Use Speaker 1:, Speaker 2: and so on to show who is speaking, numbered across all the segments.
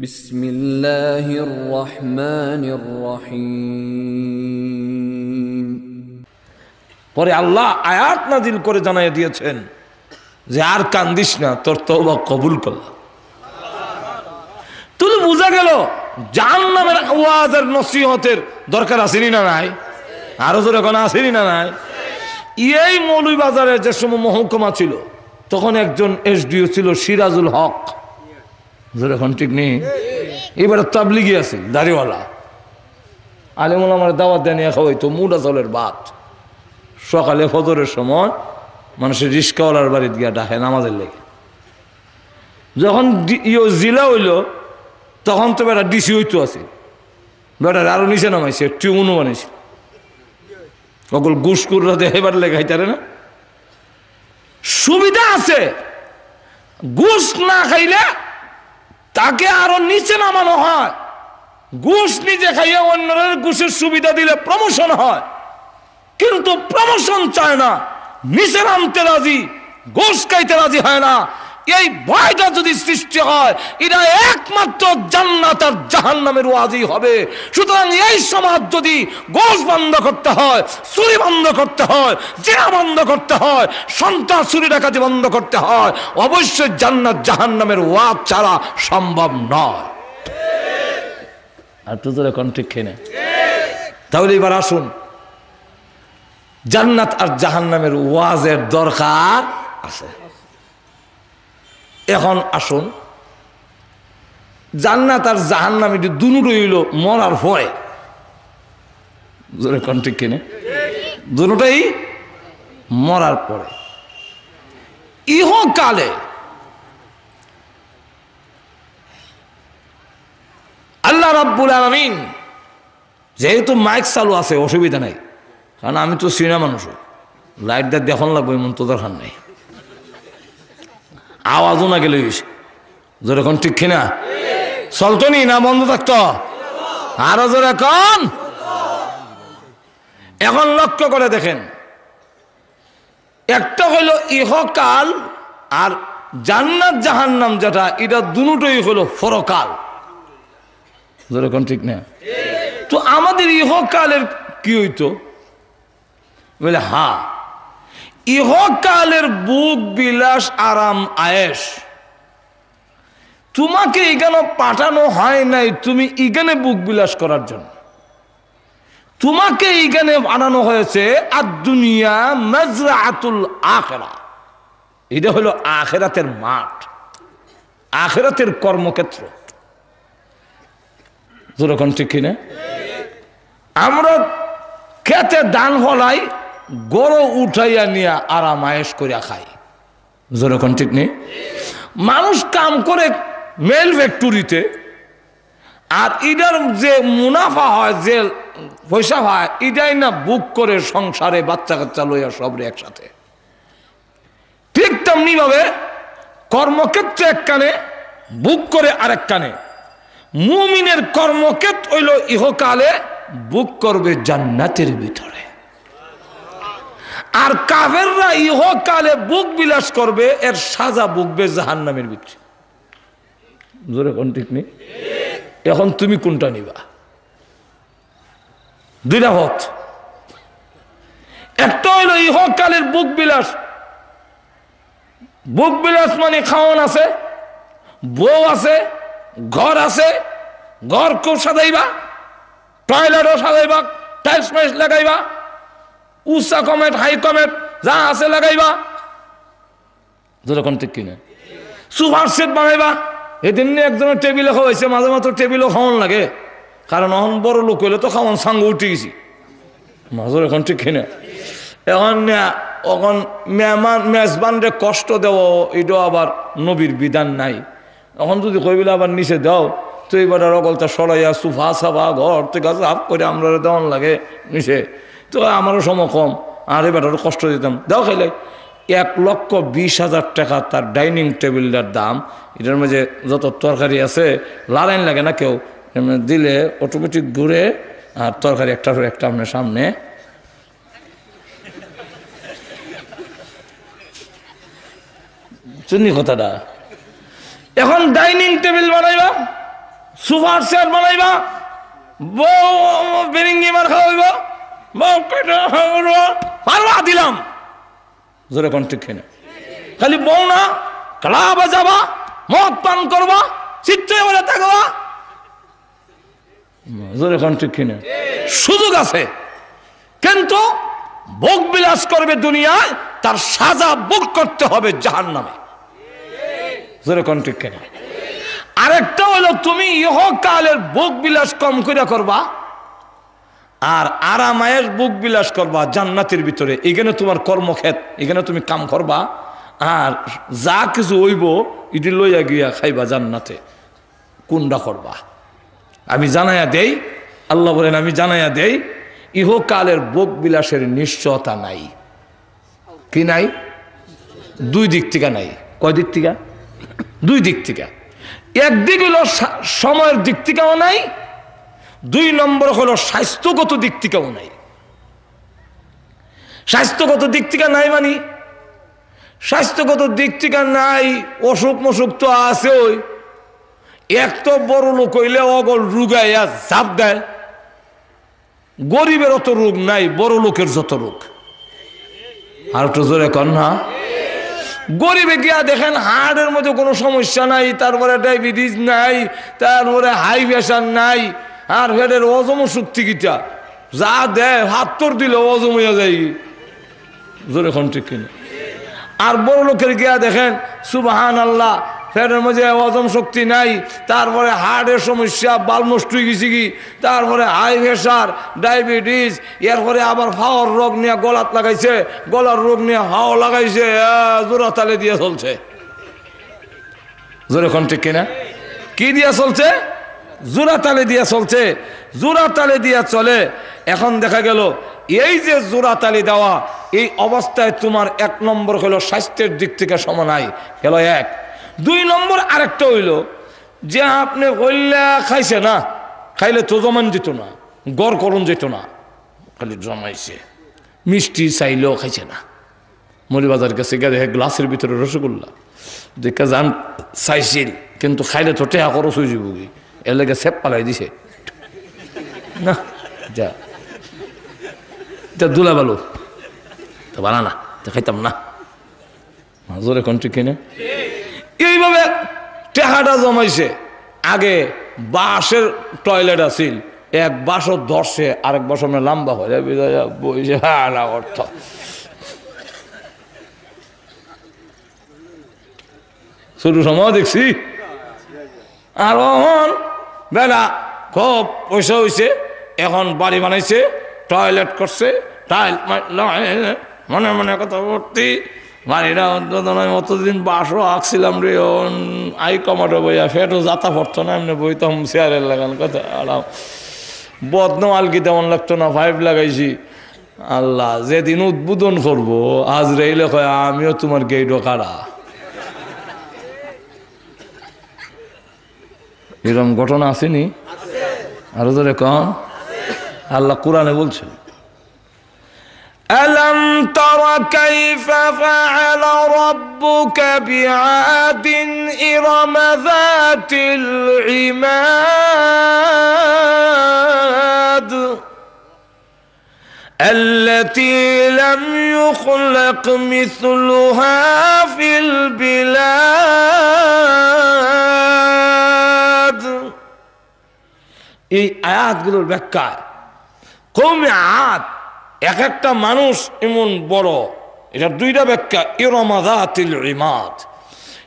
Speaker 1: বিসমিল্লাহির রহমানির রহিম।
Speaker 2: পরে আল্লাহ আয়াত নাজিল করে জানাই দিয়েছেন যে আর কান্দিস না, তোর তওবা কবুল করলাম। তুই বুঝা গেল জাহান্নামের ওয়াজ আর নসিহতের দরকার আসেনি না নাই? আরো জোরে কোন আসেনি না নাই? এই মৌলভীবাজারে যে সময় মহকুমা ছিল তখন একজন এসডিও ছিল সিরাজুল হক, এখন ঠিক নেই, এবারে তাবলিগি আছে দাড়িওয়ালা আলেমুল আমার দাওয়াত দেয় নিয়ে খাওয়াইতো মুডা জলের ভাত। সকালে ফজরের সময় মানুষের রিস্কাওয়ালার বাড়িতে গিয়া ডাকে নামাজের লেগে। যখন জিলা হইল তখন তো বেটা ডিসি হইতো আছে, বেটার আরো নিচে নামাইছে, ট্রিবিউনও বানাইছে। সকল ঘুষখোররা দেখাইবার লেগে খাইতারে না, সুবিধা আছে। ঘুষ না খাইলে তাকে আরো নিচে নামানো হয়, ঘুষ নিজে খাইয়া অন্যের ঘুষের সুবিধা দিলে প্রমোশন হয়, কিন্তু প্রমোশন চায় না, নিচে নামতে রাজি, ঘুষ খাইতে রাজি হয় না। এই ভয়টা যদি সৃষ্টি হয় এটা একমাত্র জান্নাত আর জাহান্নামের ওয়াজি হবে। সুতরাং এই সমাজ যদি ঘুষ বন্ধ করতে হয়, চুরি বন্ধ করতে হয়, জিনা বন্ধ করতে হয়, সন্ত্রাস চুরি ডাকাতি বন্ধ করতে হয়, অবশ্যই জান্নাত জাহান্নামের ওয়াজ ছাড়া সম্ভব নয়। আর তো এখন ঠিক খেয়ে তাহলে এবার আসুন, জান্নাত আর জাহান্নামের ওয়াজের দরকার আছে। এখন আসুন, জান্নাত আর জাহান্নাম এটি দুটোই হইল মরার পরে, ঠিক কিনে দুটোই মরার পরে। ইহকালে আল্লাহ রাব্বুল আলামিন, যেহেতু মাইক চালু আছে অসুবিধা নাই, কারণ আমি তো সিনেমা মানুষ, লাইটটা দেখন লাগবো এমন তো দরকার নাই, আওয়াজও না গেলে যেরকম ঠিক কিনা চলতো নি না বন্ধ থাকতো আরো জোরে এখন। এখন লক্ষ্য করে দেখেন, একটা হইল ইহকাল আর জান্নাত জাহান্নাম যেটা, এটা দুটোই হলো পরকাল, যেরকম ঠিক না। তো আমাদের ইহকালের কি হইতো বলে, হ্যাঁ ইহকালের বুক বিলাস আরাম আয়েশ তোমাকে এখানে পাঠানো হয় নাই তুমি এখানে বুক বিলাস করার জন্য, তোমাকে এখানে বানানো হয়েছে আর দুনিয়া মাজরাআতুল আখিরা, এটা হলো আখিরাতের মাঠ, আখিরাতের কর্মক্ষেত্র, যেরকম ঠিক কিনা। আমরা খেতে ধান ফলাই, গরু উঠাইয়া নিয়ে আরাম আয়েশ করিয়া খাই, যেরকম ঠিক নেই। মানুষ কাম করে মেল ফ্যাক্টরিতে, আর এটার যে মুনাফা হয়, যে পয়সা হয়, এটাই না বুক করে সংসারে বাচ্চা কাচ্চা লইয়া সবরে একসাথে। ঠিক তেমনি ভাবে কর্মক্ষেত্রে এক কানে, বুক করে আরেক কানে। মুমিনের কর্মক্ষেত্র হইল ইহকালে বুক করবে জান্নাতের ভিতরে, আর কাফেররা ইহকালে বুক বিলাস করবে, এর সাজা বুকবে জাহান্নামের ভিতরে, জোরে কোন ঠিক নেই। এখন তুমি কোনটা নিবা? দুইটা পথ, একটা হইল ইহকালের বুক বিলাস। বুক বিলাস মানে খাওয়ান আছে, বউ আছে, ঘর আছে, ঘর খুব সাজাইবা, টয়লেটও সাজাইবা, টাইলস মাইলস লাগাইবা, উষা কমেট হাই কমেট যা আছে লাগাইবা, যেরকম ঠিক কিনা। সুপার সেট বানাইবা। এদিন একজনের টেবিলে খাওয়াইছে, মাঝে মাত্র টেবিলও খাওয়ান লাগে, কারণ এখন বড় লোক হইলে তো খাওয়ান সাঙ্গ উঠে গেছি, মাঝে এখন ঠিক কিনা। এখন মেহমান মেজবানরে কষ্ট দেওয়া, এটাও আবার নবীর বিধান নাই। এখন যদি কইবিলে আবার নিচে দাও, তো এবার অগলটা সরাইয়া সুফা সাফা ঘর থেকে সাফ করে আমরা দেওয়ান লাগে নিচে, তো আমারও সময় কম, আর এবার কষ্ট দিতাম, দাও খাইলে। 1,20,000 টাকা তার ডাইনিং টেবিলটার দাম। এটার মাঝে যত তরকারি আছে লালাইন লাগে না কেউ, দিলে অটোমেটিক ঘুরে, আর তরকারি একটার পর একটা আপনার সামনে। শুনি কথাটা। এখন ডাইনিং টেবিল বানাইবা, সুপার সেট বানাইবা, বউ বেরিঙ্গি মার খাওয়াইব, বউ পারবা দিলাম। জোরে কোন ঠিক কিনা? খালি বউ না, কালা বাজাবা, মদ পান করবা, চিত্রে বলে থাকবা। জোরে কোন ঠিক কিনা? সুযোগ আছে, কিন্তু ভোগ বিলাস করবে দুনিয়ায়, তার সাজা ভোগ করতে হবে জাহান্নামে। জোরে কোন ঠিক কিনা? আরেকটা হলো তুমি ইহকালের ভোগ বিলাস কম করে করবা, আর আরামায়ের ভোগ বিলাস করবা জান্নাতের ভিতরে। এখানে তোমার কর্মক্ষেত, এখানে তুমি কাম করবা, আর যা কিছু হইব ইটি লইয়া গিয়া খাইবা জান্নাতে। কোনটা করবা? আমি জানাইয়া দেই, আল্লাহ বলেন আমি জানাইয়া দেই, ইহকালের ভোগ বিলাসের নিশ্চয়তা নাই। কি নাই? দুই দিক থেকে নাই। কয় দিক থেকে? দুই দিক থেকে। একদিক হলো সময়ের দিক থেকেও নাই, দুই নম্বর হলো স্বাস্থ্যগত দিক থেকেও নাই। স্বাস্থ্যগত দিক থেকে নাই মানে, স্বাস্থ্যগত দিক থেকে নাই, অসুখ মসুখ তো আছে। ওই এক তো বড় লোক হইলে অগল রুগাইয়া ঝাপ দেয়, গরিবের অত রোগ নাই, বড় লোকের যত রোগ। আর একটু জোরে কন না। গরিবে গিয়া দেখেন হার্টের মধ্যে কোনো সমস্যা নাই, তারপরে ডায়াবেটিস নাই, তারপরে হাই প্রেশার নাই, আর হেডের অজম শক্তি গীতা যা দেয় হাত তোর দিলে অজম হইয়া যায়। জোরে কোন ঠিক কিনা? আর বড় লোকের গিয়া দেখেন সুবহানাল্লাহ, পেটের মধ্যে হজম শক্তি নাই, তারপরে হার্টের সমস্যা, বাল নষ্ট হয়ে গেছে কি, তারপরে হাই প্রেশার, ডায়াবেটিস, এরপরে আবার হাওয়ার রোগ নিয়ে গলাত লাগাইছে, গলার রোগ নিয়ে হাওয়া লাগাইছে, জোড়া তালে দিয়ে চলছে। জোরে কোন ঠিক কিনা? কি দিয়া চলছে? জোড়া তালে দিয়া চলছে। জোড়া তালে দিয়া চলে। এখন দেখা গেল এই যে জোড়া তালি দেওয়া, এই অবস্থায় তোমার এক নম্বর হলো স্বাস্থ্যের দিক থেকে সমানাই গেল এক। দুই নম্বর আরেকটা হইল যে আপনি হইলা খাইছে না, খাইলে তো জমান যেত না, গড় করণ যেত না, খালি জমাইছে। মিষ্টি চাইলেও খাইছে না। মৌলিবাজার কাছে গিয়ে দেখে গ্লাসের ভিতরে রসগোল্লা, দেখে যান চাইছিল, কিন্তু খাইলে তো টেহা খরচ হয়ে যাব, এর লেগে সেপ পালাই দিছে না, যা দুলা বালু তো বানা না, তো খাইতাম না। জোরে কোন ঠিক কিনা? এইভাবে টেহাটা জমাইছে। আগে বাঁশের টয়লেট আছিল, এক বাঁশও ধরছে, আরেক বাঁশ আমরা লম্বা হয়ে বইছে অর্থ। শুরু সময় দেখছি। আর এখন বেলা খুব পয়সা হয়েছে, এখন বাড়ি বানাইছে, টয়লেট করছে, টাইল মনে মনে কথা ভর্তি, বাড়িটা অতদিন বাসও আঁকছিলাম রে, আই কমাটো বইয়া ফেটও যাতা পড়তো না, এমনি বইতাম চেয়ারের লাগান কথা আরাম। বদনাম আলকি তেমন লাগতো না, 5 লাগাইছি। আল্লাহ যেদিন উদ্বোধন করবো আজ রেইলে কয় আমিও তোমার গেইডো কারা। এরকম ঘটনা আসেনি? আরো ধরে কম। আল্লাহ কোরআনে বলছে, আলম তারা কাইফা ফাআলা রাব্বুকা বিআদিন ইরাম যাতিল ইমাদ التي لم يخلق مثلها في البلاد। এই আয়াতগুলোর ব্যাখ্যা কওমে আদ, এক একটা মানুষ এমন বড়, এটা দুইটা ব্যাখ্যা। ইরাম যাতিল ইমাদ,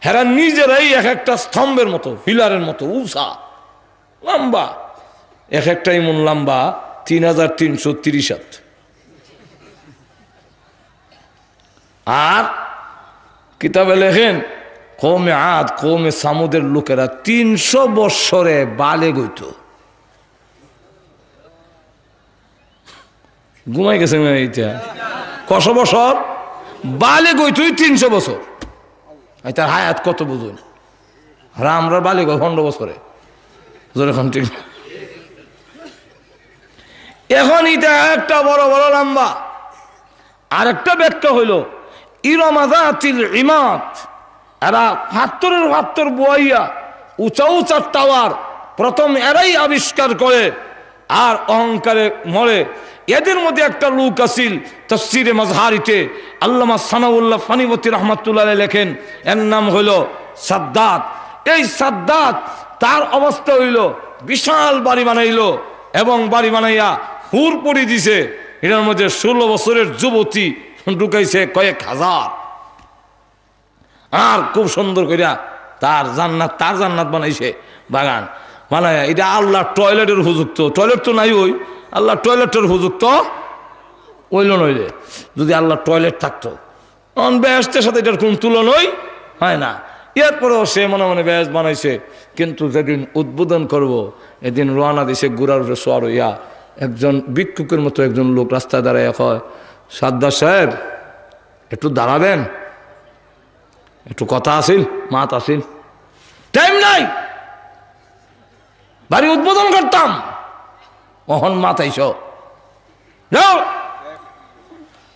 Speaker 2: হেরা নিজেরাই এক একটা স্তম্ভের মতো, পিলারের মতো উঁচা লম্বা, এক একটা এমন লম্বা 3330 হাত। আর কিতাবে লেখেন কওমে আদ, কওমে সামুদের লোকেরা 300 বৎসরে বালে গইত। ঘুমাই গেছে কত বছর বালে গই, তুই 300 বছর। তার হায়াত কত বুঝুন। আর আমরা বালে গই 15 বছরে। ঠিক এখন এটা একটা বড় বড় লম্বা। আর একটা ব্যাখ্যা হইল ইরাম যাতিল ইমাদ, এরা ৭৫ বইয়া উঁচা উঁচা টাওয়ার প্রথম এরাই আবিষ্কার করে আর অহংকারে মরে। এদের মধ্যে একটা লোক আছিল তাফসীরে মাজহারিতে আল্লামা সানাউল্লাহ ফানিবতী রাহমাতুল্লাহ আলাইহি লেখেন, এর নাম হলো সাদ্দাত। এই সাদ্দাত তার অবস্থা হইল বিশাল বাড়ি বানাইলো এবং বাড়ি বানাইয়া হুর পড়ি দিছে। এটার মধ্যে 16 বছরের যুবতী ঢুকাইছে কয়েক হাজার, আর খুব সুন্দর করিয়া তার জান্নাত বানাইছে বাগান বানায়। এটা আল্লাহ টয়লেটের উপযুক্ত, টয়লেট তো নাই, ওই আল্লাহ টয়লেটের উপযুক্ত ওইল নইলে। যদি আল্লাহ টয়লেট থাকতো বেহেশতের সাথে এটার কোন তুলনাই হয় না। এরপরেও সে মনে মনে বেহেশত বানাইছে, কিন্তু যেদিন উদ্বোধন করব এদিন রওনা দিছে গুড়ার উপরে সোয়ার হইয়া। একজন ভিক্ষুকের মতো একজন লোক রাস্তায় দাঁড়াইয়া কয়, সাদ্দাত সাহেব একটু দাঁড়াবেন, একটু কথা আসিল, মাত আসিল, টাইম নাই, বাড়ি উদ্বোধন করতাম, অহন মাত আইস যাও।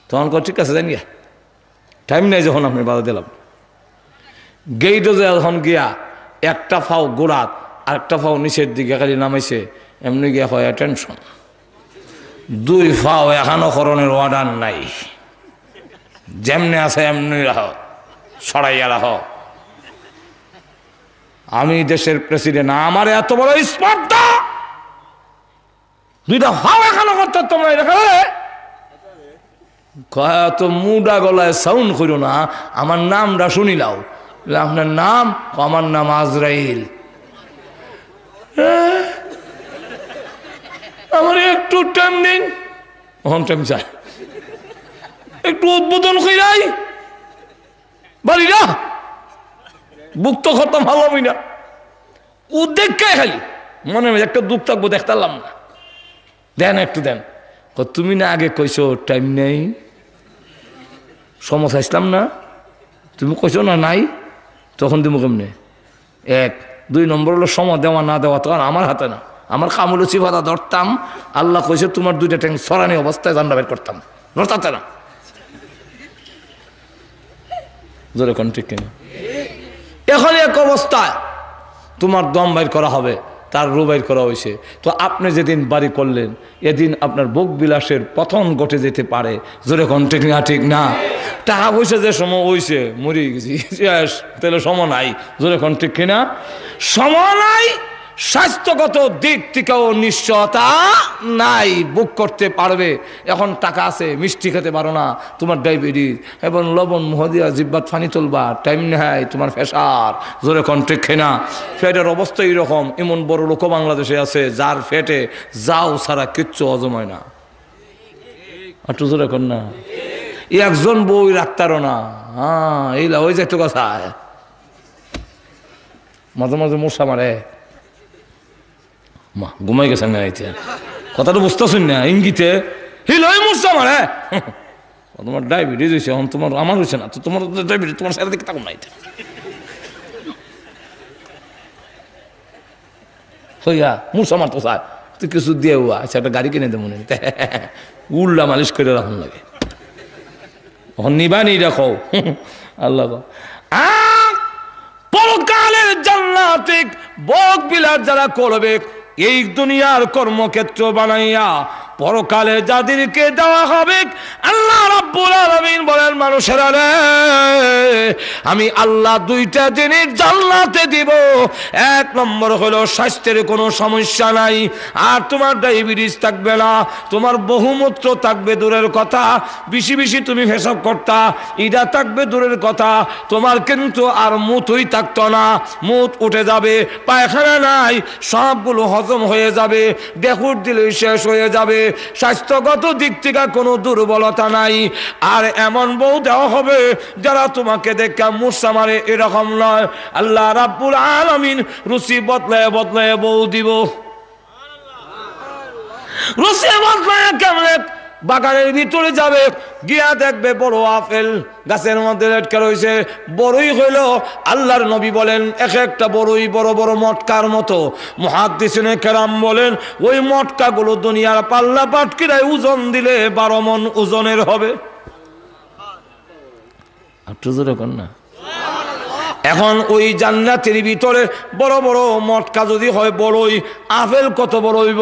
Speaker 2: তখন কর ঠিক আছে জানি টাইম নাই, যখন আপনি বাধা দিলাম। গেইটে যখন গিয়া একটা ফাও গোড়াত আর একটা ফাও নিচের দিকে খালি নামাইছে, এমনি গিয়া হয় টেনশন, 2 ফাও এখনো করণের অর্ডার নাই, যেমনি আছে এমনি রাহ, সরাইয়া রাহ। আমি দেশের প্রেসিডেন্ট, আমার এত বড় স্পর্ধা, 2টা ফাও এখনো করতে তোমরা এখানে কত মুডা গলায় সাউন্ড করো না, আমার নামটা শুনিলাও। আপনার নাম? আমার নাম আজরাইল। আমার একটু টাইম নেই, টাইম চাই, একটু উদ্বোধন কইরাই বাড়ি না, বুক তো খতম ভালোই না, উদ্বেগ কে খালি মনে হয় একটা দুঃখ থাকবো, দেখতাম না, দেন একটু দেন। তুমি না আগে কইছো টাইম নেই, সমস্যা আসলাম না, তুমি কইছো না নাই, তখন তুমি কেমনে? 1 2 নম্বর হলো সময় দেওয়া না দেওয়া, তখন আমার হাতে না, আমার কামুলো চিপাতা ধরতাম, আল্লাহ কইছে তোমার 2টা ট্যাঙ্ক সরানি অবস্থায় জান্ডা বের করতাম, ধরতাতে না। জোরে কোন ঠিক কিনা? এখন এক অবস্থায় তোমার দম বাইর করা হবে, তার রু বাইর করা হয়েছে। তো আপনি যেদিন বাড়ি করলেন, এদিন আপনার ভোগ বিলাসের পতন ঘটে যেতে পারে। জোরে কোন ঠিক না? ঠিক না? টাকা পয়সা যে সময় হয়েছে মরে গেছি, তাহলে সময় নাই। জোরে কোন ঠিক কিনা? সময় নাই, স্বাস্থ্যগত দিক থেকেও নিশ্চয়তা নাই, বুক করতে পারবে। এখন টাকা আছে, মিষ্টি খেতে পারো না, তোমার ডায়াবেটিস, এবং লবণ মহদিয়া জিব্বাত ফানি তুলবা, টাইম নেই, তোমার ফেসার। জোরে কোন ঠিক না? ফ্যাটের অবস্থা এইরকম, এমন বড় লোক বাংলাদেশে আছে যার ফ্যাটে যাও ছাড়া কিচ্ছু হজম হয় না। একটু জোরে কোন না? একজন বই রাখতারও না, হ্যাঁ এইলা ওই যে একটু কথা, মাঝে মাঝে মশা মারে, মা ঘুমাই গেছেন না, কথাটা বুঝতেছেন না, ইঙ্গিতে হিলই মরছে আমার। তোমার ডায়াবেটিস হয়েছে, এখন তোমার আমার হয়েছে না, তো তোমার ডায়াবেটিস, তোমার সাথে দিকে থাকুন না, এটা হইয়া মূর্ছা মারতো স্যার, তুই কিছু দিয়ে হুয়া, আচ্ছা একটা গাড়ি কিনে দে মনে নিতে, উল্লা মালিশ করে রাখুন লাগে, এখন নিবা নি রাখো আল্লাহ। পরকালের জান্নাতিক ভোগ বিলাস যারা করবে, এই দুনিয়ার কর্মক্ষেত্র বানাইয়া পরকালে যাদেরকে দেওয়া হবে, আল্লাহ রাব্বুল আলামিন বলেন, মানুষেরা রে, আমি আল্লাহ 2টা জিনিস জান্নাতে দিব। 1 নম্বর হলো স্বাস্থ্যের কোনো সমস্যা নাই, আর তোমার ডায়াবেটিস থাকবে না, তোমার বহুমূত্র থাকবে দূরের কথা, বেশি বেশি তুমি পেশাব করতা, এটা থাকবে দূরের কথা, তোমার কিন্তু আর মুতই থাকতো না, মুত উঠে যাবে, পায়খানা নাই, সবগুলো হজম হয়ে যাবে, ডেকুর দিলে শেষ হয়ে যাবে, স্বাস্থ্যগত দিক থেকে কোনো দুর্বলতা নাই। আর এমন বউ দেওয়া হবে যারা তোমাকে দেখে মূর্ছা মারে, এরকম নয়। আল্লাহ রাব্বুল আলামিন রুচি বদলায় বদলায় বউ দিব। রুচি বদলায় কেমনে? বাগানের ভিতরে যাবে, গিয়া দেখবে বড় আপেল গাছের মধ্যে লটকা রয়েছে, বড়ই হইল, আল্লাহর নবী বলেন এক একটা বড়ই বড় বড় মটকার মতো। মুহাদ্দিসিনে কেরাম বলেন ওই মটকাগুলো দুনিয়ার পাল্লা পাটকিরায় ওজন দিলে 12 মণ ওজনের হবে। একটু জোরে কর না? এখন ওই জান্নাতের ভিতরে বড় বড় মটকা যদি হয় বড়ই, আপেল কত বড় হইব?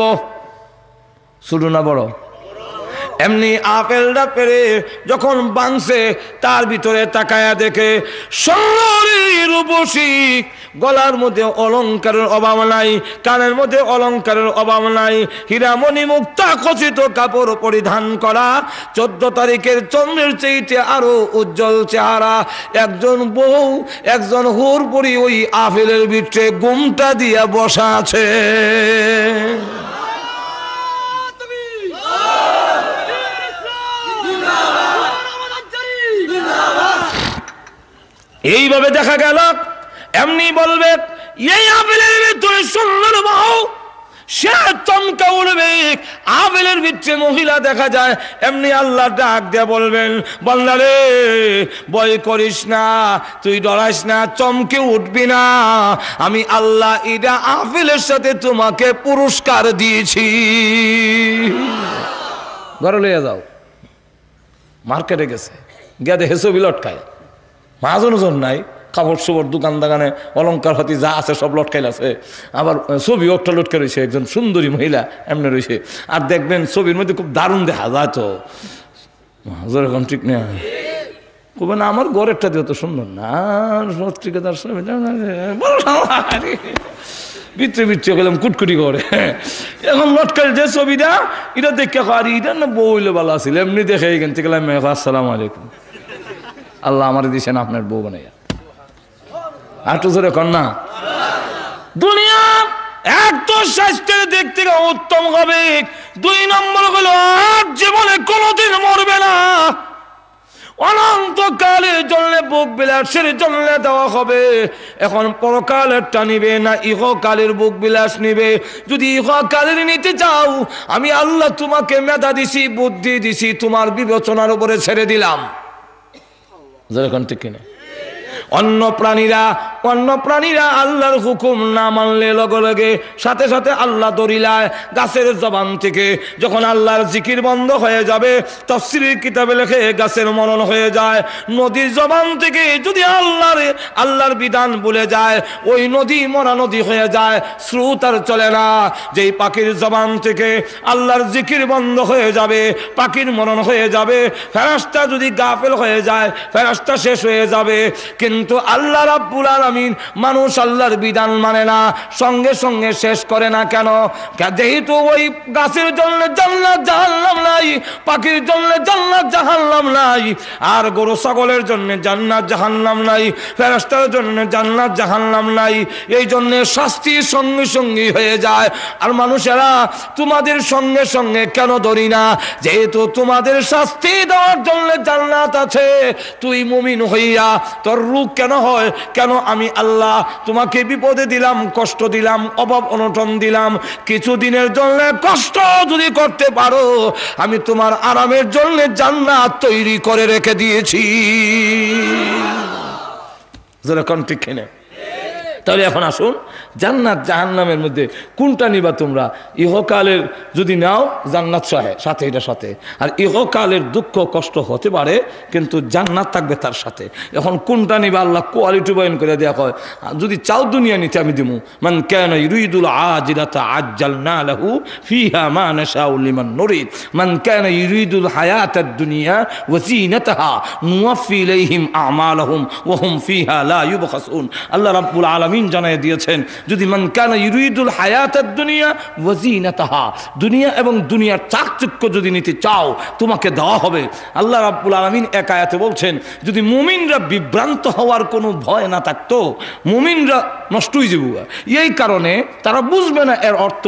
Speaker 2: ছোট না বড়? এমনি আপেলটা পেরে যখন বাংছে তার ভিতরে তাকায়া দেখে সোনালি রূপসী, গলার মধ্যে অলংকারের অভাব নাই, কানের মধ্যে অলংকারের অভাব নাই, হীরামণি মুক্তা খচিত কাপড় পরিধান করা, 14 তারিখের চন্দ্রের চেয়ে আরো উজ্জ্বল চেহারা একজন বউ, একজন হুরপুরি ওই আপেলের ভিতরে ঘুমটা দিয়া বসা আছে। এইভাবে দেখা গেল। এমনি বলবে এই আপেলের ভিতরে সুন্দর বউ, সে চমকা উঠবে। আপেলের ভিতরে মহিলা দেখা যায়, এমনি আল্লাহ ডাক দিয়ে বলবেন, বান্দা রে ভয় করিস না, তুই ডরাস না, চমকে উঠবি না, আমি আল্লাহ এটা আপেলের সাথে তোমাকে পুরস্কার দিয়েছি। ঘরে লইয়া যাও। মার্কেটে গেছে, গিয়ে দেখে ছবি লটকায়, মাজন ওজন নাই, কাপড় চোপড় দোকান দাগানে অলঙ্কার হাতি যা আছে সব লটকাইল আছে, আবার ছবি একটা লটকে রয়েছে, একজন সুন্দরী মহিলা এমনি রয়েছে। আর দেখবেন ছবির মধ্যে খুব দারুণ দেখা যায়, তো যেরকম ঠিক না কবে না আমার ঘরেরটা দিয়ে তো সুন্দর না, পত্রিকাদার ভিতরে ভিতরে গেলাম কুটকুটি করে। এখন লটকাল যে ছবিটা এটা দেখে আর এটা না বউ হইলে ভালো আছিল, এমনি দেখে এখান থেকে গেলাম, আসসালামু আলাইকুম, আল্লাহ আমার দিয়েছেন আপনার বউ বানাইয়া। আর তো জোরে কন্যা দুনিয়া এক তো স্বাস্থ্যের দিক থেকে উত্তম হবে, 2 নম্বর হলো আর জীবনে কোনোদিন মরবে না, অনন্তকালের জন্য বুক বিলাসের জন্য দেওয়া হবে। এখন পরকালেরটা নিবে না ইহকালের বুক বিলাস নিবে? যদি ইহকালের নিতে চাও, আমি আল্লাহ তোমাকে মেধা দিছি, বুদ্ধি দিছি, তোমার বিবেচনার উপরে ছেড়ে দিলাম। যেরকম ঠিক কিনা? অন্য প্রাণীরা আল্লাহর হুকুম না মানলে লগে লগে সাথে সাথে আল্লাহ দরিলায় গাছের জবান থেকে যখন আল্লাহর জিকির বন্ধ হয়ে যাবে, তাফসীরের কিতাবে লেখে গাছের মরণ হয়ে যায়। নদীর জবান থেকে যদি আল্লাহর বিধান ভুলে যায়, ওই নদী মরা নদী হয়ে যায়, স্রোত আর চলে না। যেই পাখির জবান থেকে আল্লাহর জিকির বন্ধ হয়ে যাবে, পাখির মরণ হয়ে যাবে। ফেরেশতা যদি গাফেল হয়ে যায়, ফেরেশতা শেষ হয়ে যাবে। কিন্তু আল্লাহ রাব্বুল আলামিন, মানুষ আল্লাহর বিধান মানে না, সঙ্গে সঙ্গে শেষ করে না কেন? যেহেতু ওই গাছের জন্য জান্নাত জাহান্নাম নাই, পাখির জন্য জান্নাত জাহান্নাম নাই, আর গরু ছাগলের জন্য জান্নাত জাহান্নাম নাই, ফেরেশতার জন্য জান্নাত জাহান্নাম নাই। এই জন্য শাস্তি সঙ্গে সঙ্গে হয়ে যায়। আর মানুষেরা তোমাদের সঙ্গে সঙ্গে কেন ধরি না? যেহেতু তোমাদের শাস্তি দেওয়ার জন্য জান্নাত আছে, তুই মুমিন হইয়া তোর রূপ কেন হয়? কেন আমি আল্লাহ তোমাকে বিপদে দিলাম, কষ্ট দিলাম, অভাব অনটন দিলাম, কিছুদিনের জন্য কষ্ট যদি করতে পারো, আমি তোমার আরামের জন্য জান্নাত তৈরি করে রেখে দিয়েছি। যেরকম ঠিক কিনা? তাহলে এখন আসুন, জান্নাত জাহান্নামের মধ্যে কোনটা নিবা তোমরা? ইহকালের যদি নাও জান্নাত সাথে এটা সাথে, আর ইহকালের দুঃখ কষ্ট হতে পারে কিন্তু জান্নাত থাকবে তার সাথে। এখন কোনটা নিবা? আল্লাহ কোয়ালিটি বয়ান করে দেয়া হয়, যদি চাও দুনিয়া নিতে আমি দিমু, মান কানা ইউরিদুল আজিলাতা আজ্জালনা লাহু ফিহা মা নাশাউ লিমান নুরিদ, মান কানা ইউরিদুল হায়াতাদ দুনিয়া ওয়া জিনাতাহা নুওয়াফি ইলাইহিম আমালাহুম ওয়া হুম ফিহা লা ইউবখাসুন। আল্লাহ রাব্বুল আলামিন জানায় দিয়েছেন, যদি মান কানা ইউরিদুল হায়াতাদ দুনিয়া ওয়া জিনাতাহা, দুনিয়া এবং দুনিয়ার চাকচিক্য যদি নিতে চাও তোমাকে দেওয়া হবে। আল্লাহ রাব্বুল আলামিন এক আয়াতে বলছেন, যদি মুমিনরা বিভ্রান্ত হওয়ার কোনো ভয় না থাকতো, মুমিনরা নষ্ট হয়ে যাবে। এই কারণে তারা বুঝবে না এর অর্থ।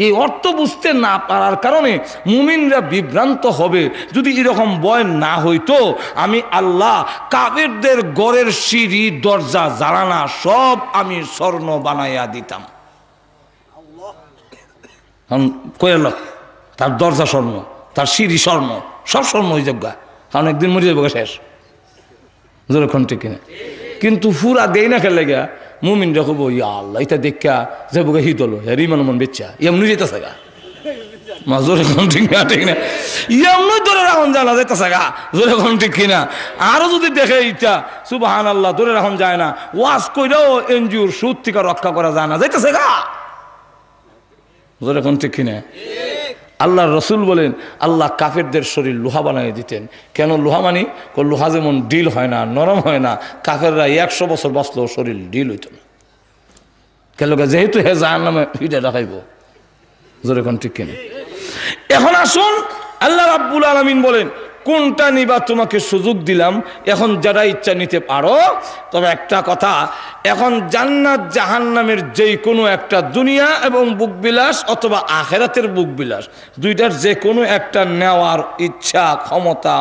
Speaker 2: এই অর্থ বুঝতে না পারার কারণে মুমিনরা বিভ্রান্ত হবে। যদি এরকম ভয় না হইতো, আমি আল্লাহ কাফেরদের ঘরের সিঁড়ি দরজা জানালা সব আমি স্বর্ণ বানাইয়া দিতাম। কইল তার দরজা স্বর্ণ, তার সিঁড়ি স্বর্ণ, সব স্বর্ণ হয়ে যাবে, কারণ একদিন মরে যাবে শেষ। যেরকম ঠিক কিনা? কিন্তু ফুরা দেই না খেলে গা মুমিনরা কব, ইয়া আল্লাহ এটা দেখা যাবো হিত হলো, হ্যাঁ ইমান মন বেচ্চা এমনি যেতেছে গা। জোরে কোন ঠিক না ঠিক না এমনি ধরে রাখুন জানা যাইতেছে গা জোরে কোন ঠিক কিনা আরো যদি দেখে ইচ্ছা সুবহানাল্লাহ ধরে রাখুন যায় না ওয়াজ কইরাও এনজিওর সুদ থেকে রক্ষা করা যায় না যাইতেছে গা জোরে কোন ঠিক কিনা আল্লাহ রসুল বলেন আল্লাহ কাফেরদের শরীর লোহা বানিয়ে দিতেন কেন লোহা মানি লোহা যেমন ডিল হয় না নরম হয় না কাফেররা 100 বছর বাঁচলেও শরীর ডিল হইত না কেন যেহেতু হে জাহান্নামে ফিরে রাখাইব জোরে কোন ঠিক কিনা এখন আসুন আল্লাহ রাব্বুল আলামিন বলেন কোনটা নিবা তোমাকে সুযোগ দিলাম এখন যারা ইচ্ছা নিতে পারো তবে একটা কথা এখন জান্নাত জাহান্নামের যেই কোনো একটা দুনিয়া এবং বুকবিলাস অথবা আখিরাতের বুকবিলাস দুইটার যে কোনো একটা নেওয়ার ইচ্ছা ক্ষমতা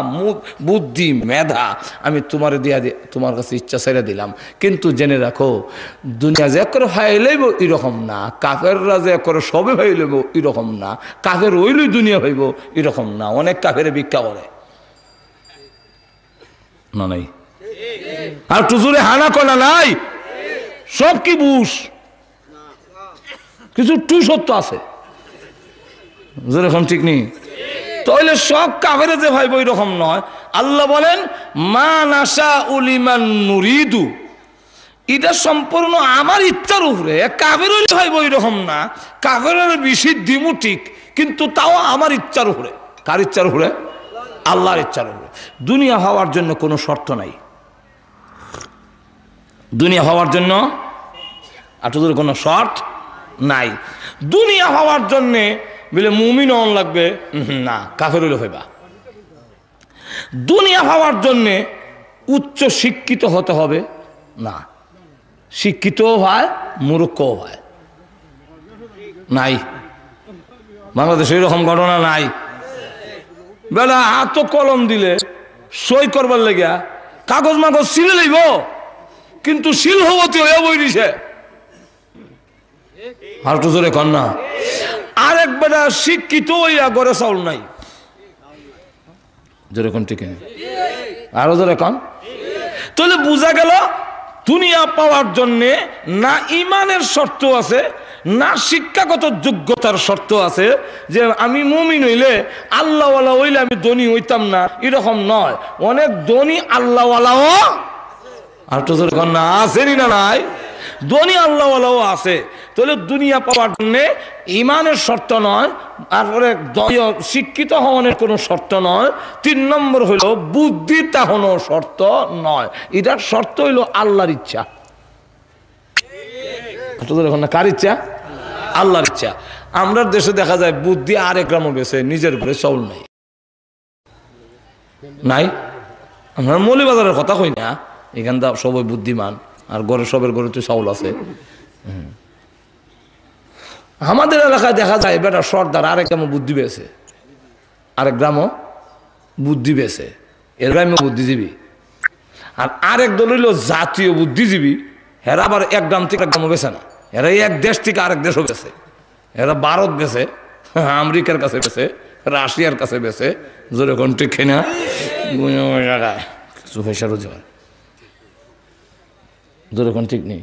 Speaker 2: বুদ্ধি মেধা আমি তোমার তোমার কাছে ইচ্ছা ছেড়ে দিলাম কিন্তু জেনে রাখো দুনিয়া যে করে ভাইলেইব এরকম না কাফেররা যে করে সবে ভাইলেব এরকম না কাফের ওইলই দুনিয়া হইব এরকম না অনেক কাফের ভিক্ষা করে না নাই আর টুজুরে হানা কলা নাই সব কি বুশ কিছু টু সত্য আছে যেরকম ঠিক নেই তাহলে সব কাফের যে ভাই ওই রকম নয় আল্লাহ বলেন মা নাশা উলিমান নুরিদু এটা সম্পূর্ণ আমার ইচ্ছার উপরে কাফের হইলে ভাই ওই রকম না কাফেরের বিশুদ্ধি ঠিক কিন্তু তাও আমার ইচ্ছার উপরে কার ইচ্ছার উপরে আল্লাহর ইচ্ছার উপরে দুনিয়া হওয়ার জন্য কোনো শর্ত নাই দুনিয়া হওয়ার জন্য আটুদের কোনো শর্ত নাই দুনিয়া হওয়ার জন্য বলে মুমিন হন লাগবে না কাফের হইলে হইবা দুনিয়া হওয়ার জন্য উচ্চ শিক্ষিত হতে হবে না শিক্ষিতও হয় মূর্খও হয় নাই বাংলাদেশে এরকম ঘটনা নাই বেলা হাত কলম দিলে সই করবার লেগা কাগজ মাগজ সিলে লইব কিন্তু শিল হবতি হয়ে বই দিছে আর তো জোরে কন্যা আরেক বেলা শিক্ষিত হইয়া গড়ে চাউল নাই জোরে কোন ঠিক আরো জোরে কন তাহলে বোঝা গেল দুনিয়া পাওয়ার জন্যে না ইমানের শর্ত আছে না শিক্ষাগত যোগ্যতার শর্ত আছে যে আমি মুমিন হইলে আল্লাহওয়ালা হইলে আমি ধনী হইতাম না এরকম নয় অনেক ধনী আল্লাহওয়ালাও আর তো না আসেনি না নাই ধনী আল্লাহওয়ালাও আছে তাহলে দুনিয়া পাওয়ার জন্য ইমানের শর্ত নয় তারপরে শিক্ষিত হওয়ার কোনো শর্ত নয় 3 নম্বর হইল বুদ্ধি তাহনও শর্ত নয় এটার শর্ত হইল আল্লাহর ইচ্ছা কার ইচ্ছা আল্লাহর ইচ্ছা আমরা দেশে দেখা যায় বুদ্ধি আরেক গ্রামও বেছে নিজের ঘরে চাউল নাই নাই আমরা মৌলিবাজারের কথা কই না এখানটা সবাই বুদ্ধিমান আর ঘরে সবের ঘরে তো চাউল আছে আমাদের এলাকায় দেখা যায় বেটা সর্দার আরেক গ্রামও বুদ্ধি পেয়েছে আরেক গ্রামও বুদ্ধি পেয়েছে এর গ্রামে বুদ্ধিজীবী আর আরেক দল হইল জাতীয় বুদ্ধিজীবী এরা আবার এক গ্রাম থেকে এক গ্রামও বেছে না এরা এক দেশ থেকে আরেক দেশও বেছে এরা ভারত বেছে আমেরিকার কাছে বেছে রাশিয়ার কাছে বেছে জোরে কোন ঠিক না কিছু পয়সা রোজগার জোরে কোন ঠিক নেই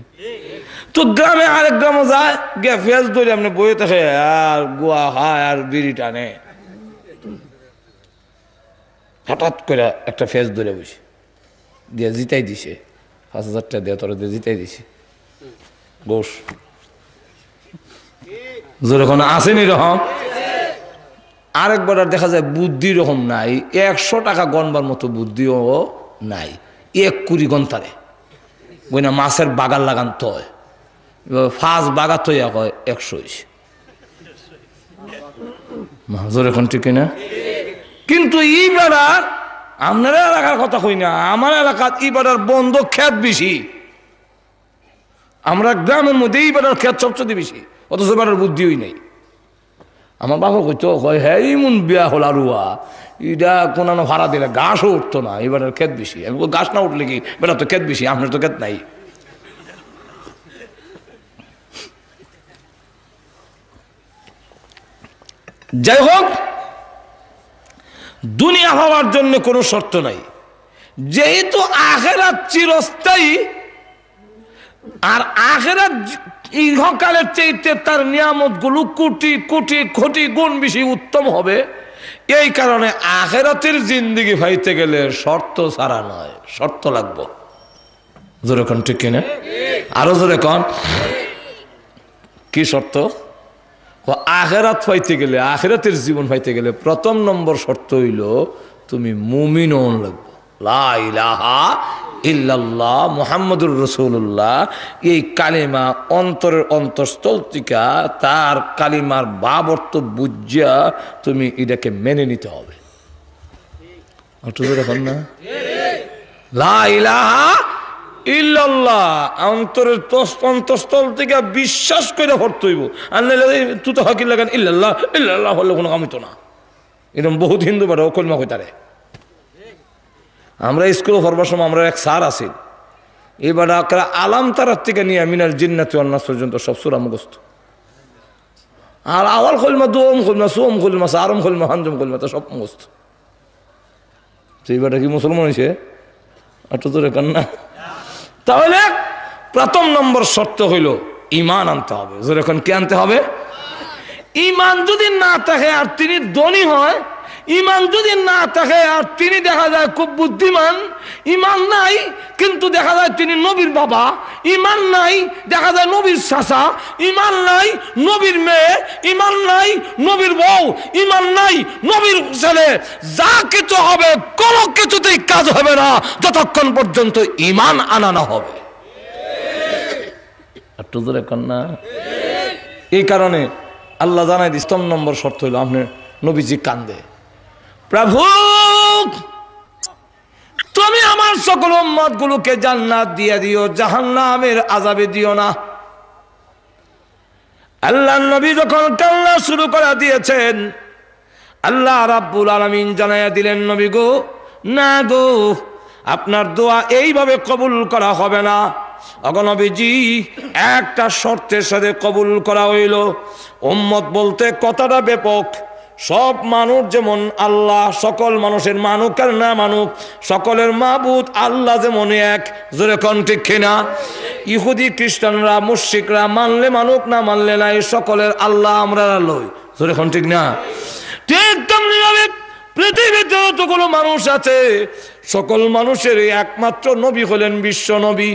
Speaker 2: তো গ্রামে আরেক গ্রামও যায় গে ফেস ধরে আপনি বইয়ে থাকে আর গোয়া খায় আর বিড়ি টানে হঠাৎ করে একটা ফেস ধরে বসে দিয়ে জিতাই দিছে 5,000 টাকা দিয়ে তোর দিয়ে জিতাই দিছে গোস যেরকম আসেনি রকম আরেকবার দেখা যায় বুদ্ধি রকম নাই 100 টাকা গণবার মতো বুদ্ধিও নাই 1 কুড়ি গন্তারে বই না মাছের বাগান লাগান তো ফাঁস বাগা তৈয়া হয় 100 মাহাজোর এখন ঠিক না কিন্তু এই বেড়ার আপনারা এলাকার কথা কই না আমার এলাকার এই বেড়ার বন্ধ ক্ষেত বেশি আমরা গ্রামের মধ্যে এই বেড়ার ক্ষেত সবচেয়ে বেশি অথচ বেড়ার বুদ্ধিই নেই আমার বাবা কইতো কয় হ্যাঁ ইমন বিয়া হল আরুয়া এটা কোনো ভাড়া দিলে ঘাসও উঠতো না এই বেড়ার ক্ষেত বেশি আমি ঘাস না উঠলে কি বেড়া তো ক্ষেত বেশি আপনার তো ক্ষেত নাই যাই হোক দুনিয়া হওয়ার জন্য কোনো শর্ত নাই যেহেতু আখিরাত চিরস্থায়ী আর আখিরাত ইহকালের চাইতে তার নিয়ামতগুলো কোটি কোটি কোটি গুণ বেশি উত্তম হবে। এই কারণে আখিরাতের জিন্দেগি পাইতে গেলে শর্ত ছাড়া নয়, শর্ত লাগবে। জোরে কোন ঠিক কিনা? আরো জোরে কোন, কি শর্ত? আখিরাত পাইতে গেলে, আখিরাতের জীবন পাইতে গেলে প্রথম নম্বর শর্ত হইল তুমি মুমিন হন লাগবে। লা ইলাহা ইল্লাল্লাহ মুহাম্মাদুর রাসূলুল্লাহ, এই কালিমা অন্তরের অন্তঃস্থল থেকে তার কালিমার ভাব অর্থ বুঝিয়া তুমি এটাকে মেনে নিতে হবে। এখন না লা ইলাহা ইল্লাল্লাহ অন্তরের অন্তঃস্থল থেকে বিশ্বাস করে পড়তে হইব। আর তুই তো হকিল লাগান ইল্লাল্লাহ ইল্লাল্লাহ হলে কোনো কামিত না। এরকম বহুত হিন্দু বাড়ে ও কলমা কইতারে। আমরা স্কুলে পড়বার সময় আমরা এক স্যার আছি, এবার আলাম তারার থেকে নিয়ে মিনাল জিন্নাতি ওয়ান নাস পর্যন্ত সব সূরা মুখস্থ। আর আওয়াল কলমা, দোম কলমা, সোম কলমা, সারম কলমা, হানজম কলমা তো সব মুখস্থ। এইবারটা কি মুসলমান হয়েছে? একটু তোরে কান্না। তাহলে প্রথম নম্বর শর্ত হইল ঈমান আনতে হবে। যখন কি আনতে হবে? ঈমান যদি না থাকে আর তিনি ধনী হয়, ঈমান যদি না থাকে আর তিনি দেখা যায় খুব বুদ্ধিমান, ঈমান নাই কিন্তু দেখা যায় তিনি নবীর বাবা, ঈমান নাই দেখা যায় নবীর চাচা, ঈমান নাই নবীর মেয়ে, ঈমান নাই নবীর বউ, ঈমান নাই নবীর ছেলে, যা কিছু হবে কোনো কিছুতেই কাজ হবে না যতক্ষণ পর্যন্ত ঈমান আনা না হবে। একটু ধরে কন্যা। এই কারণে আল্লাহ জানাই দিস প্রথম নম্বর শর্ত হইল আপনি নবীজি কান্দে, প্রভু তুমি আমার সকল উম্মত গুলোকে জান্নাত দিয়ে দিও, জাহান্নামের আযাবে দিও না। আল্লাহ নবী যখন কান্না শুরু করে দিয়েছেন, আল্লাহ রাব্বুল আলামিন জানাইয়া দিলেন, নবী গো না গো, আপনার দোয়া এইভাবে কবুল করা হবে না। নবীজি একটা শর্তের সাথে কবুল করা হইল। উম্মত বলতে কথাটা ব্যাপক, সব মানুষ যেমন আল্লাহ, সকল মানুষের মানুক আর না মানুক, সকলের মাবুদ আল্লাহ যেমন এক। জোরে কোন ঠিক কিনা? ইহুদি খ্রিস্টানরা মুশরিকরা মানলে মানুক, না মানলে নাই, সকলের আল্লাহ আমরা লই। জোরে কোন ঠিক না? ঠিক তেমনি ভাবে পৃথিবীতে যতগুলো মানুষ আছে সকল মানুষের একমাত্র নবী হলেন বিশ্ব নবী।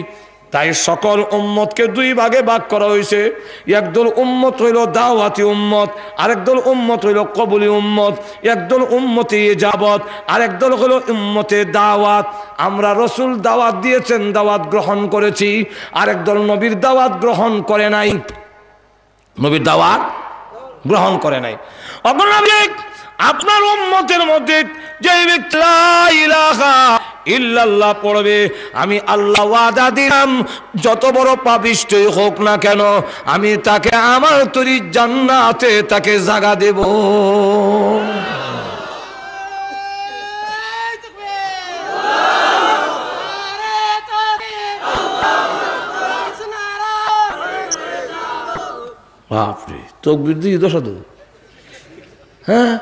Speaker 2: তাই সকল উম্মতকে দুই ভাগে ভাগ করা হয়েছে। একদল উম্মত হইল দাওয়াতি উম্মত, আরেকদল উম্মত হইল কবুলি উম্মত। একদল উম্মতে ইজাবত, আরেকদল হইল উম্মতে দাওয়াত। আমরা রসুল দাওয়াত দিয়েছেন, দাওয়াত গ্রহণ করেছি। আরেকদল নবীর দাওয়াত গ্রহণ করে নাই, নবীর দাওয়াত গ্রহণ করে নাই। আপনার উম্মতের মধ্যে যে ব্যক্তি লা ইলাহা ইল্লাল্লাহ পড়বে, আমি আল্লাহ ওয়াদা দিলাম যত বড় পাপিষ্ঠই হোক না কেন আমি তাকে আমার তরি জান্নাতে তাকে জায়গা দেব। বাপরে, তাকবীর দিয়ে দশাদু। হ্যাঁ,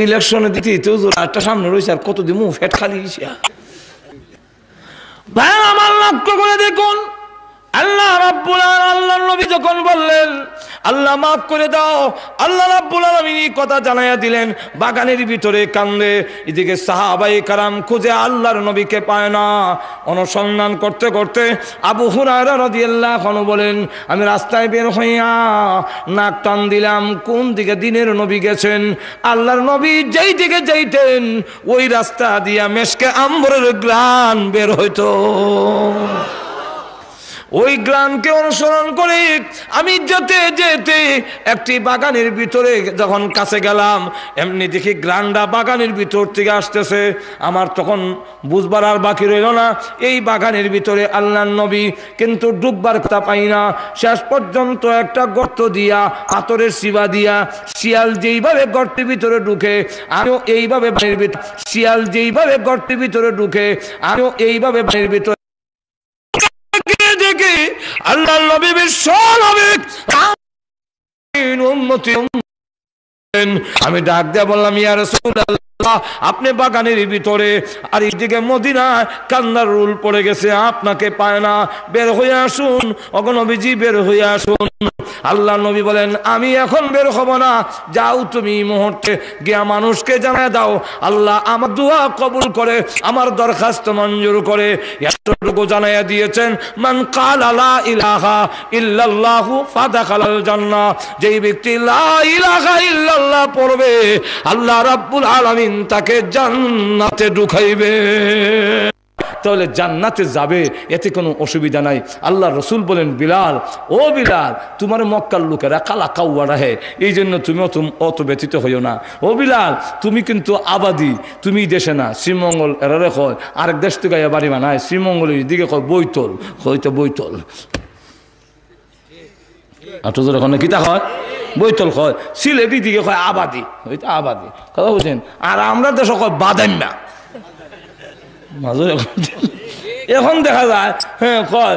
Speaker 2: ইলেকশনে দিতে একটা সামনে রয়েছে আর কত দিমু ফেট খালি। ভাই আমার লক্ষ্য করে দেখুন, আল্লাহ রাব্বুল আলামিন, আল্লাহর নবী যখন বললেন আল্লাহ মাফ করে দাও, আল্লাহ রাব্বুল আলামিন এই কথা জানাইয়া দিলেন। বাগানের ভিতরে কান্দে, এদিকে সাহাবায়ে কারাম খুঁজে আল্লাহর নবীকে পায় না। অনুসন্ধান করতে করতে আবু হুরায়রা রাদিয়াল্লাহু আনহু বলেন, আমি রাস্তায় বের হইয়া নাক টান দিলাম, কোন দিকে দিনের নবী গেছেন। আল্লাহর নবী যেই দিকে যাইতেন ওই রাস্তা দিয়া মেশকে আম্বরের গ্রান বের হইতো। ওই গ্রামকে অনুসরণ করে আমি যেতে যেতে একটি বাগানের ভিতরে যখন কাছে গেলাম, এমনি দেখি গ্রানটা বাগানের ভিতর থেকে আসতেছে। আমার তখন বুঝবার আর বাকি রইল না, এই বাগানের ভিতরে আল্লাহর নবী, কিন্তু ডুববার কথা পাই না। শেষ পর্যন্ত একটা গর্ত দিয়া, পাথরের শিবা দিয়া, শিয়াল যেইভাবে গর্তের ভিতরে ঢুকে আমিও এইভাবে বাড়ির ভিতরে, শিয়াল যেইভাবে গর্তের ভিতরে ঢুকে আমিও এইভাবে বাড়ির ভিতরে। আল্লাহ নবী বিশ্ব নবী, আমি ডাক দিয়ে বললাম, ইয়া রাসূলুল্লাহ আপনি বাগানের ভিতরে, আর এইদিকে মদিনা কান্নার রুল পড়ে গেছে, আপনাকে পায় না, বের হয়ে আসুন ওগো নবীজি, বের হয়ে আসুন। আল্লাহ নবী বলেন আমি এখন বের হব না, যাও তুমি মুহূর্তে গিয়া মানুষকে জানায় দাও আল্লাহ আমার দোয়া কবুল করে, আমার দরখাস্ত মঞ্জুর করে। এতটুকু জানাইয়া দিয়েছেন, মান ক্বালা লা ইলাহা ইল্লাল্লাহু ফাদাখালাল জান্নাহ, যেই ব্যক্তি লা ইলাহা ইল্লাল্লাহ পড়বে আল্লাহ রাব্বুল আলামিন তাকে জান্নাতে ঢুকাইবে। তাহলে জান্নাতে যাবে, এতে কোনো অসুবিধা নাই। আল্লাহ রসুল বলেন বিলাল, ও বিলাল, তোমার মক্কার লোকেরা কালা কাউয়া রাহে, এই জন্য তুমি অত ব্যথিত হইও না। ও বিলাল, তুমি কিন্তু আবাদি, তুমি দেশে না, শ্রীমঙ্গল এরারে কয়, আরেক দেশ থেকে বাড়ি বানায়, শ্রীমঙ্গলের দিকে কয় বৈতল, হয়তো বৈতল ওখানে কিতা হয় বৈতল কয়, সিলেটি দিকে কয় আবাদি, হয়তো আবাদি, কথা বলছেন। আর আমরা দেশ কয় বাদাম্যা। এখন দেখা যায় হ্যাঁ কয়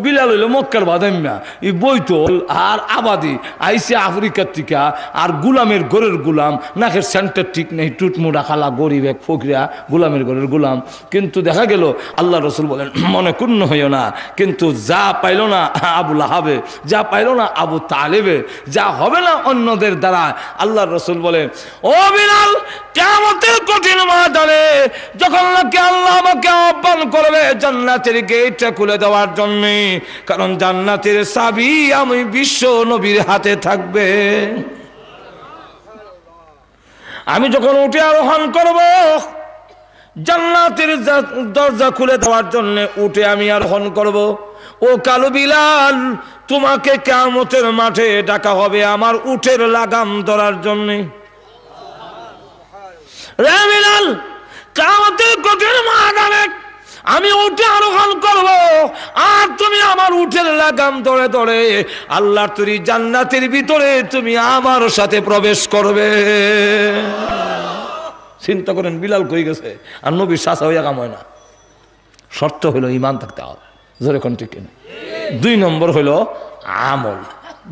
Speaker 2: বিলাল হইল মক্কার বাদাম্যা, এই বৈতল আর আবাদি আইসে আফ্রিকার থেকে, আর গুলামের ঘরের গুলাম, নাকের সেন্টার ঠিক নেই, টুটমুড়া খালা গরিব এক ফকরিয়া, গুলামের ঘরের গুলাম। কিন্তু দেখা গেল আল্লাহ রসুল বলেন মনে ক্ষুণ্ণ হইও না, কিন্তু যা পাইল না আবু লাহাবে, যা পাইল না আবু তালেবে, যা হবে না অন্যদের দ্বারা, আল্লাহ রসুল বলেন ও বিলাল, কিয়ামতের কঠিন ময়দানে যখন নাকি আল্লাহ আমাকে আহ্বান করবে জান্নাতের গেটটা খুলে দেওয়ার জন্য, কারণ জান্নাতের চাবি আমি বিশ্ব নবীর হাতে থাকবে। আমি যখন উঠে আরোহণ করব জান্নাতের দরজা খুলে দেওয়ার জন্য, উঠে আমি আরোহণ করব, ও কালো বিলাল, তোমাকে কিয়ামতের মাঠে ডাকা হবে আমার উটের লাগাম ধরার জন্য। রে বিলাল, কিয়ামতের কঠিন ময়দানে আমি উঠে আরোহণ করব, আর তুমি আমার উঠের লাগাম ধরে ধরে আল্লাহর তৈরি জান্নাতের ভিতরে তুমি আমার সাথে প্রবেশ করবে। চিন্তা করেন বিলাল কই গেছে, আর নবীর শাসা হইয়া কাম হয় না। শর্ত হইল ঈমান থাকতে হবে, জোরে কোন ঠিক না। 2 নম্বর হইল আমল।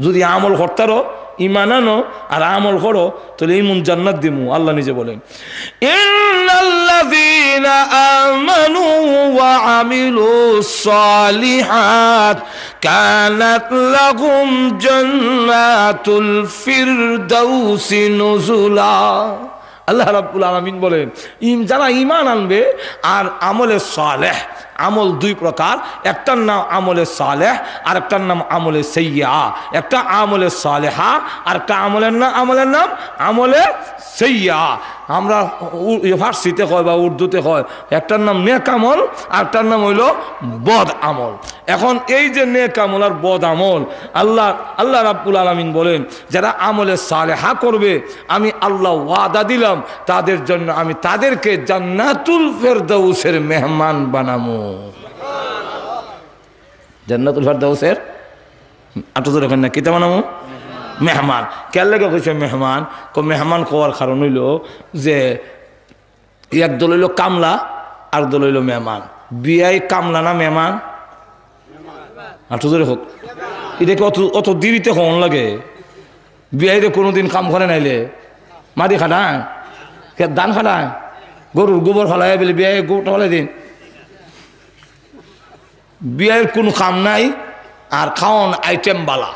Speaker 2: যদি আমল করতারো, ঈমান আনো আর আমল করো, তাহলে ইমন জান্নাত দিমু। আল্লাহ নিজে বলেন ইন্নাল্লাযীনা আমানু ওয়া আমিলুস সালিহাত কানাত লাহুম জান্নাতুল ফিরদাউসি নুজুলা। আল্লাহ রাব্বুল আলামিন বলেন যারা ঈমান আনবে আর আমলে সালেহ, আমল 2 প্রকার, একটার নাম আমলে সালেহ আর একটার নাম আমলে সাইয়্যা। একটা আমলে সালেহা আর একটা আমলের নাম আমলে সাইয়্যা। আমরা ফার্সিতে কয় বা উর্দুতে কয়, একটার নাম নেক আমল আর একটার নাম হইল বদ আমল। এখন এই যে নেক আমল আর বদ আমল, আল্লাহ রাব্বুল আলামিন বলেন যারা আমলে সালেহা করবে আমি আল্লাহ ওয়াদা দিলাম তাদের জন্য আমি তাদেরকে জান্নাতুল ফেরদাউসের মেহমান বানাবো। জান্নাতুল ফেরদাউসের আটজোর এখন না কিতা বানাবো মেহমান। কেন লাগে কইছে মেহমান? মেহমান কোয়ার কারণ হইল যে এক দল হইল কামলা আর দল হইল মেহমান। বিয়াই কামলা না মেহমান? আটজোরে হোক, এটাকে অত দেরিতে কখন লাগে? বিয়াইরে কোনোদিন কাম করে নাইলে মাটি খাটায়, ধান খাটায়, গরুর গোবর ফেলায় বলে বিয়াই গোবরটা ফেলাই দিন। বিয়ের কোনো কাম নাই আর খাওয়ান আইটেম বালা,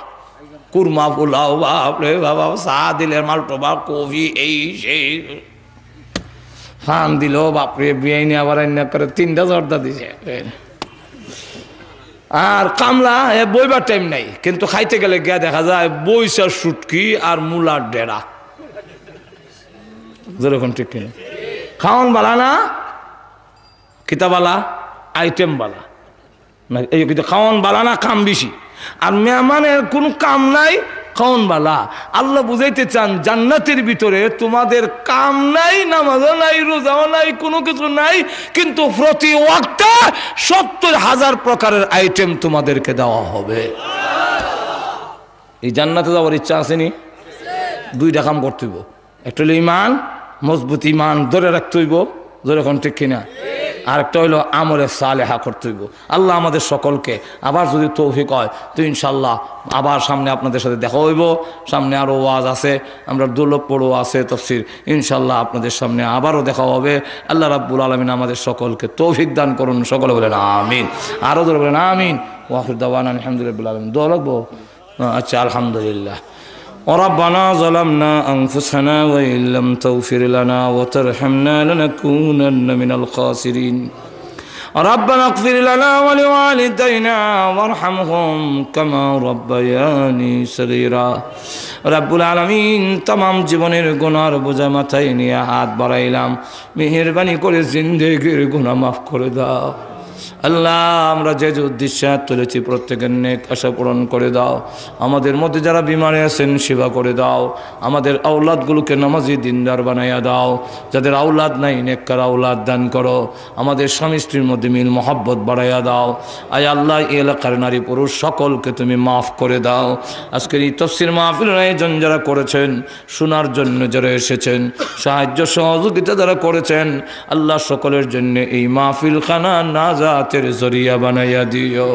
Speaker 2: কুরমা পোলাও বাপরে বাবা, চা দিলে মালটোবা কফি এই সেই ফান দিল বাপরে, বিয়ে নিয়ে আবার করে 3টা জর্দা দিছে। আর কামলা বইবার টাইম নাই, কিন্তু খাইতে গেলে গিয়া দেখা যায় বইসার সুটকি আর মুলার ডেরা। যেরকম ঠিক কিনা খাওয়ান বালা না কিতাবালা আইটেম বালা না, এই কিন্তু খাওয়ান বালা না কাম বেশি, আর মেহমানের কোনো কাম নাই খাওয়ান বালা। আল্লাহ বুঝাইতে চান জান্নাতের ভিতরে তোমাদের কাম নাই, নামাজও নাই, রোজাও নাই, কোনো কিছু নাই, কিন্তু প্রতি ওয়াক্তে 70,000 প্রকারের আইটেম তোমাদেরকে দেওয়া হবে। এই জান্নাতে যাওয়ার ইচ্ছা আসেনি? 2টা কাম করতে হইব, একটা হলো ইমান, মজবুত ইমান ধরে রাখতে হইব, যেরকম ঠিক কিনা। আরেকটা হইলো আমলে সালেহা করতে হইব। আল্লাহ আমাদের সকলকে আবার যদি তৌফিক হয় তো ইনশাল্লাহ আবার সামনে আপনাদের সাথে দেখা হইব। সামনে আরও ওয়াজ আছে, আমরা দুর্লভ পড়ো আছে তফসির, ইনশাল্লাহ আপনাদের সামনে আবারও দেখা হবে। আল্লাহ রাব্বুল আলামিন আমাদের সকলকে তৌফিক দান করুন। সকলে বলেন আমিন, আরও ধরে বলেন আমিন। ওয়াখির দাওয়ানা আলহামদুলিল্লাহ আলামিন। দোয়া লাগবো? আচ্ছা, আলহামদুলিল্লাহ। ربنا ظلمنا أنفسنا وإن لم تغفر لنا وترحمنا لنكونن من الخاسرين ربنا اغفر لنا ولوالدينا وارحمهم كما ربياني صغيرا রব্বুল আলামিন तमाम জীবনের গুনার বোঝা মাথায় নিয়ে হাত বাড়াইলাম, মেহেরবানি করে জিন্দেগির গুনাহ মাফ করে দাও। আল্লাহ আমরা যে যে উদ্দেশ্যে তুলেছি প্রত্যেকের নেক আশা পূরণ করে দাও। আমাদের মধ্যে যারা বিমারে আছেন সেবা করে দাও। আমাদের আওলাদগুলোকে নামাজি দিনদার বানাইয়া দাও। যাদের আওলাদ নাই নেককার আওলাদ দান করো। আমাদের স্বামী স্ত্রীর মধ্যে মিল মহব্বত বাড়াইয়া দাও। আয় আল্লাহ এই এলাকার নারী পুরুষ সকলকে তুমি মাফ করে দাও। আজকের এই তাফসীর মাহফিলের আয়োজন যারা করেছেন, শোনার জন্য যারা এসেছেন, সাহায্য সহযোগিতা যারা করেছেন, আল্লাহ সকলের জন্য এই মাহফিল খানা নাজাতের জরিয়া বানাইয়া দিও।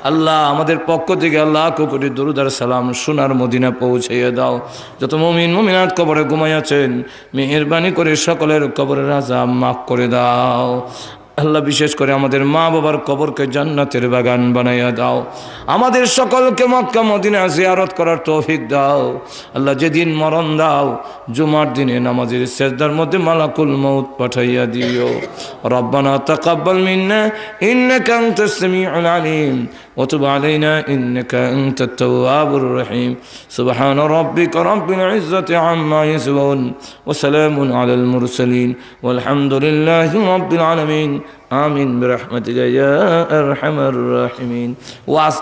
Speaker 2: আল্লাহ আমাদের পক্ষ থেকে আল্লাহ কোটি দরুদ আর সালাম সোনার মদিনা পৌঁছাইয়া দাও। যত মুমিন মুমিনাত কবরে ঘুমাইয়াছেন মেহেরবানি করে সকলের কবরের আযাব মাফ করে দাও। আল্লাহ বিশেষ করে আমাদের মা বাবার কবরকে জান্নাতের বাগান বানাইয়া দাও। আমাদের সকলকে মক্কা মদিনা জিয়ারত করার তৌফিক দাও। আল্লাহ যেদিন মরণ দাও জুমার দিনে নামাজের সেজদার মধ্যে মালাকুল মউত পাঠাইয়া দিও। রব্বানা তাকাব্বাল মিন্না ইন্নাকা আনতাস সামিউল আলিম ওয়া তুব আলাইনা ইন্নাকা আনতাত তাওয়াবুর রহিম। সুবহান রাব্বিকা রাব্বিল ইজ্জাতি আম্মা ইয়াসিফুন ওয়া সালামুন আলাল মুরসালিন ওয়ালহামদুলিল্লাহি রাব্বিল আলামিন। আমিন বিরহমাতিকা ইয়া আরহামার রাহিমিন। ওয়াজ